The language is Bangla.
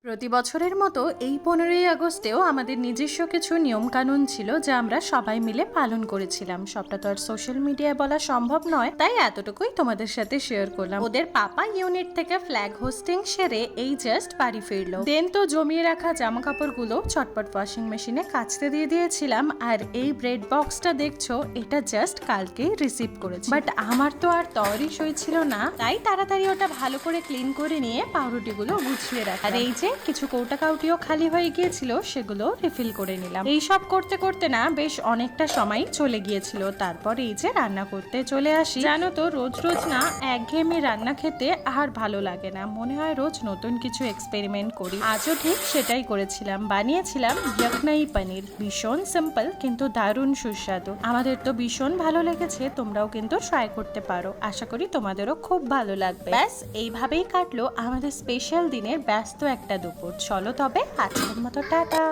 প্রতি বছরের মতো এই 15ই আগস্টেও আমাদের নিজস্ব কিছু নিয়মকানুন ছিল যা আমরা সবাই মিলে পালন করেছিলাম। সবটা তো আর সোশ্যাল মিডিয়ায় বলা সম্ভব নয়, তাই এতটুকুই তোমাদের সাথে শেয়ার করলাম। ওদের পাপা ইউনিট থেকে ফ্ল্যাগ হোস্টিং সেরে এই জাস্ট বাড়ি ফিরলো। দেন তো জমিয়ে রাখা জামা কাপড়গুলো চটপট ওয়াশিং মেশিনে কাচতে দিয়ে দিয়েছিলাম। আর এই ব্রেড বক্সটা দেখছো, এটা জাস্ট কালকেই রিসিভ করেছি, বাট আমার তো আর তরই সই ছিল না, তাই তাড়াতাড়ি ওটা ভালো করে ক্লিন করে নিয়ে পাউরুটিগুলো গুছিয়ে রাখা। আর এই যে কিছু কৌটা কাউটিও খালি হয়ে গিয়েছিল, সেগুলো রিফিল করে নিলাম। এইসব করতে করতে না বেশ অনেকটা সময় চলে গিয়েছিল। তারপর এই যে রান্না করতে চলে আসি। জানো তো, রোজ রোজ না একঘেয়েমি রান্না খেতে আর ভালো লাগে না, মনে হয় রোজ নতুন কিছু এক্সপেরিমেন্ট করি। আজও ঠিক সেটাই করেছিলাম, বানিয়েছিলাম ইয়াকনাই পনির। ভীষণ সিম্পল কিন্তু দারুণ সুস্বাদু। আমাদের তো ভীষণ ভালো লেগেছে, তোমরাও কিন্তু ট্রাই করতে পারো। আশা করি তোমাদেরও খুব ভালো লাগবে। ব্যাস এইভাবেই কাটলো আমাদের স্পেশাল দিনের ব্যস্ত একটা দুপুর। চলো তবে আজকের মতো টাটা।